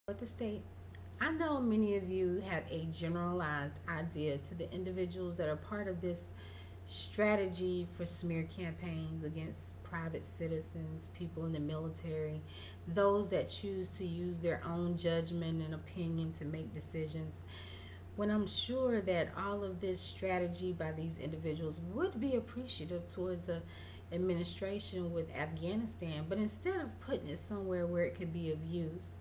With the state, I know many of you have a generalized idea to the individuals that are part of this strategy for smear campaigns against private citizens, people in the military, those that choose to use their own judgment and opinion to make decisions. When I'm sure that all of this strategy by these individuals would be appreciative towards the administration with Afghanistan, but instead of putting it somewhere where it could be of use,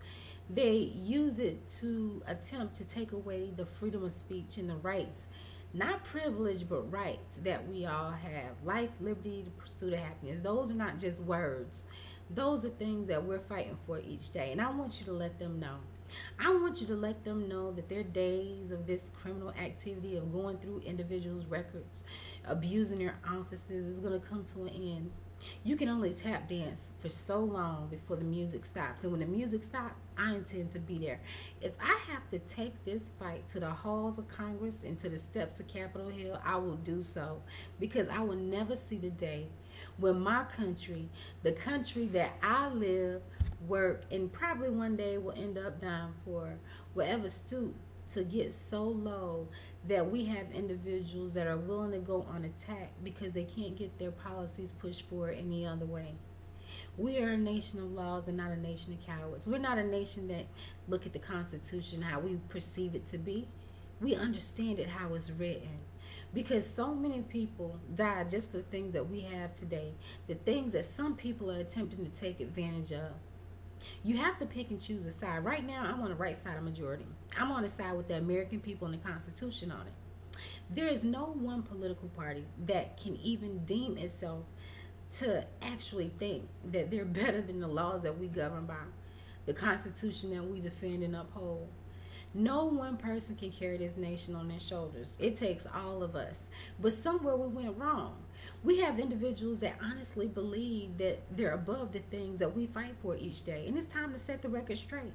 they use it to attempt to take away the freedom of speech and the rights, not privilege, but rights that we all have: life, liberty, the pursuit of happiness. Those are not just words, those are things that we're fighting for each day. And I want you to let them know. I want you to let them know that their days of this criminal activity of going through individuals' records, abusing their offices, is going to come to an end. You can only tap dance for so long before the music stops. And when the music stops, I intend to be there. If I have to take this fight to the halls of Congress and to the steps of Capitol Hill, I will do so, because I will never see the day when my country, the country that I live, work, and probably one day will end up dying for, will ever stoop to get so low that we have individuals that are willing to go on attack because they can't get their policies pushed forward any other way. We are a nation of laws and not a nation of cowards. We're not a nation that look at the Constitution how we perceive it to be. We understand it how it's written. Because so many people died just for the things that we have today, the things that some people are attempting to take advantage of. You have to pick and choose a side. Right now, I'm on the right side of majority. I'm on the side with the American people and the Constitution on it. There is no one political party that can even deem itself to actually think that they're better than the laws that we govern by, the Constitution that we defend and uphold. No one person can carry this nation on their shoulders. It takes all of us. But somewhere we went wrong. We have individuals that honestly believe that they're above the things that we fight for each day. And it's time to set the record straight.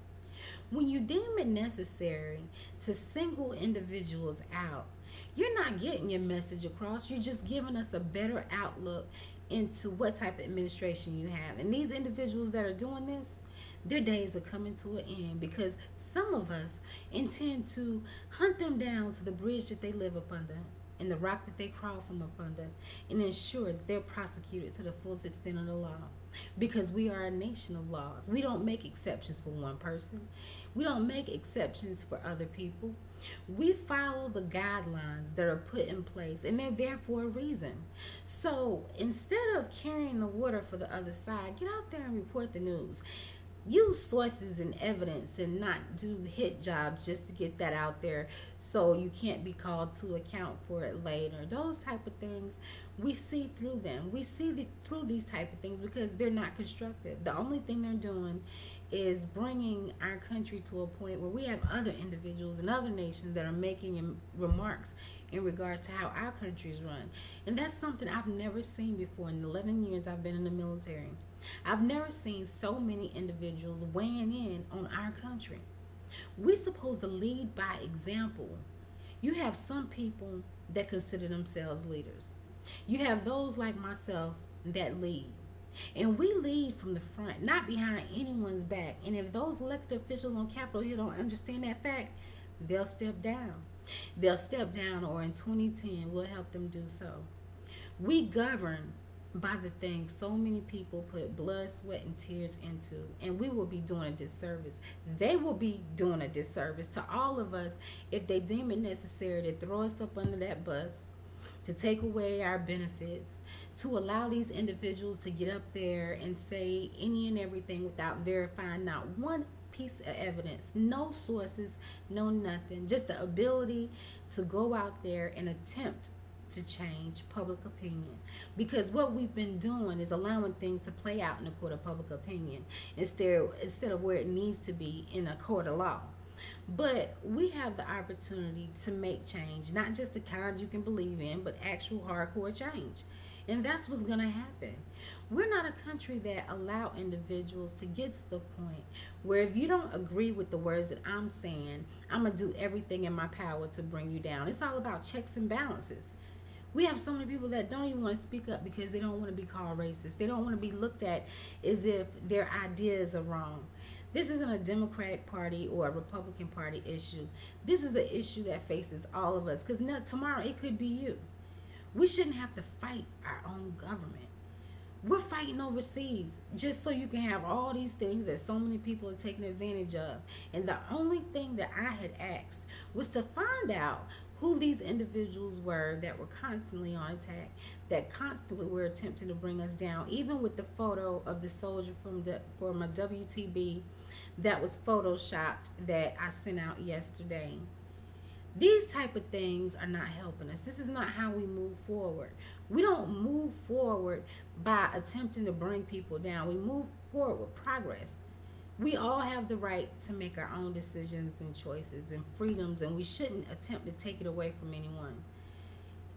When you deem it necessary to single individuals out, you're not getting your message across. You're just giving us a better outlook into what type of administration you have. And these individuals that are doing this, their days are coming to an end, because some of us intend to hunt them down to the bridge that they live up under and the rock that they crawl from up under, and ensure that they're prosecuted to the fullest extent of the law. Because we are a nation of laws. We don't make exceptions for one person. We don't make exceptions for other people. We follow the guidelines that are put in place, and they're there for a reason. So instead of carrying the water for the other side, get out there and report the news. Use sources and evidence, and not do hit jobs just to get that out there so you can't be called to account for it later. Those type of things, we see through them. We see through these type of things because they're not constructive. The only thing they're doing is bringing our country to a point where we have other individuals and other nations that are making remarks in regards to how our country is run. And that's something I've never seen before in the 11 years I've been in the military. I've never seen so many individuals weighing in on our country. We're supposed to lead by example. You have some people that consider themselves leaders. You have those like myself that lead. And we lead from the front, not behind anyone's back. And if those elected officials on Capitol Hill don't understand that fact, they'll step down. They'll step down, or in 2010, we'll help them do so. We govern by the things so many people put blood, sweat, and tears into, and we will be doing a disservice. They will be doing a disservice to all of us if they deem it necessary to throw us up under that bus, to take away our benefits, to allow these individuals to get up there and say any and everything without verifying not one piece of evidence, no sources, no nothing, just the ability to go out there and attempt to change public opinion. Because what we've been doing is allowing things to play out in a court of public opinion instead of where it needs to be, in a court of law. But we have the opportunity to make change, not just the kind you can believe in, but actual hardcore change. And that's what's going to happen. We're not a country that allow individuals to get to the point where if you don't agree with the words that I'm saying, I'm going to do everything in my power to bring you down. It's all about checks and balances. We have so many people that don't even want to speak up because they don't want to be called racist. They don't want to be looked at as if their ideas are wrong. This isn't a Democratic Party or a Republican Party issue. This is an issue that faces all of us because tomorrow it could be you. We shouldn't have to fight our own government. We're fighting overseas just so you can have all these things that so many people are taking advantage of. And the only thing that I had asked was to find out who these individuals were that were constantly on attack, that constantly were attempting to bring us down, even with the photo of the soldier from a WTB that was photoshopped that I sent out yesterday. These type of things are not helping us. This is not how we move forward. We don't move forward by attempting to bring people down. We move forward with progress. We all have the right to make our own decisions and choices and freedoms, and we shouldn't attempt to take it away from anyone.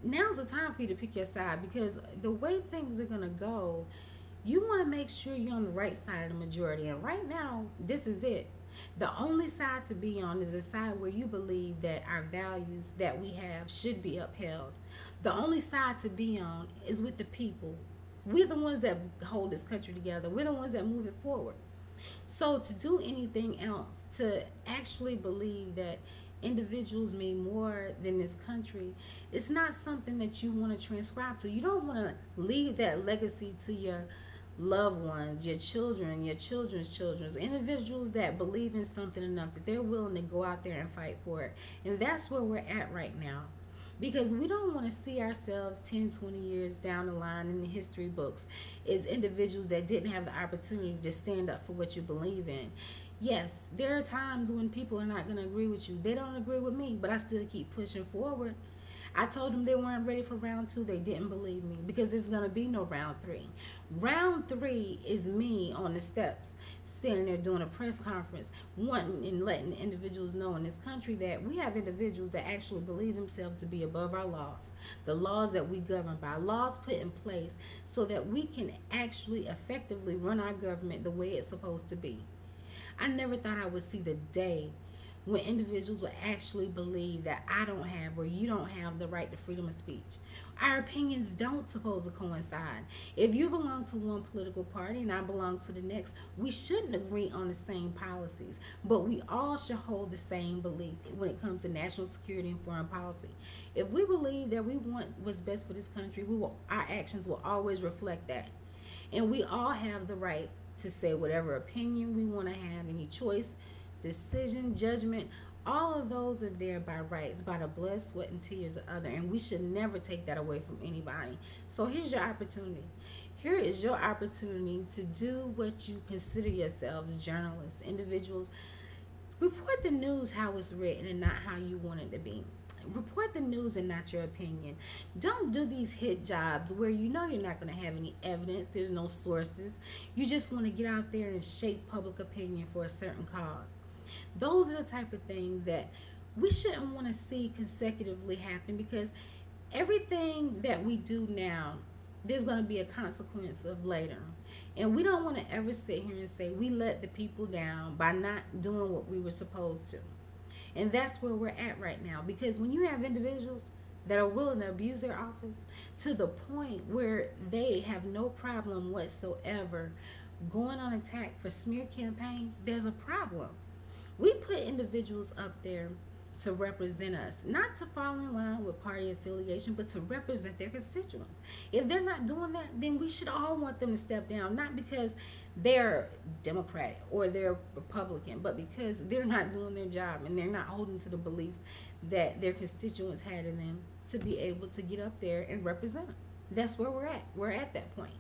Now's the time for you to pick your side, because the way things are going to go, you want to make sure you're on the right side of the majority. And right now, this is it. The only side to be on is the side where you believe that our values that we have should be upheld. The only side to be on is with the people. We're the ones that hold this country together. We're the ones that move it forward. So to do anything else, to actually believe that individuals mean more than this country, it's not something that you want to transcribe to. You don't want to leave that legacy to your loved ones, your children, your children's children, individuals that believe in something enough that they're willing to go out there and fight for it. And that's where we're at right now. Because we don't want to see ourselves 10, 20 years down the line in the history books as individuals that didn't have the opportunity to stand up for what you believe in. Yes, there are times when people are not going to agree with you. They don't agree with me, but I still keep pushing forward. I told them they weren't ready for round 2. They didn't believe me because there's going to be no round 3. Round 3 is me on the steps, standing there doing a press conference, wanting and letting individuals know in this country that we have individuals that actually believe themselves to be above our laws, the laws that we govern by, laws put in place so that we can actually effectively run our government the way it's supposed to be. I never thought I would see the day when individuals would actually believe that I don't have or you don't have the right to freedom of speech. Our opinions don't supposed to coincide. If you belong to one political party and I belong to the next, we shouldn't agree on the same policies, but we all should hold the same belief when it comes to national security and foreign policy. If we believe that we want what's best for this country, our actions will always reflect that. And we all have the right to say whatever opinion we want to have, any choice, decision, judgment, all of those are there by rights, by the blood, sweat, and tears of others, and we should never take that away from anybody. So here's your opportunity. Here is your opportunity to do what you consider yourselves journalists, individuals. Report the news how it's written and not how you want it to be. Report the news and not your opinion. Don't do these hit jobs where you know you're not going to have any evidence, there's no sources. You just want to get out there and shape public opinion for a certain cause. Those are the type of things that we shouldn't want to see consecutively happen, because everything that we do now, there's going to be a consequence of later. And we don't want to ever sit here and say we let the people down by not doing what we were supposed to. And that's where we're at right now, because when you have individuals that are willing to abuse their office to the point where they have no problem whatsoever going on attack for smear campaigns, there's a problem. We put individuals up there to represent us, not to fall in line with party affiliation, but to represent their constituents. If they're not doing that, then we should all want them to step down, not because they're Democratic or they're Republican, but because they're not doing their job and they're not holding to the beliefs that their constituents had in them to be able to get up there and represent them. That's where we're at. We're at that point.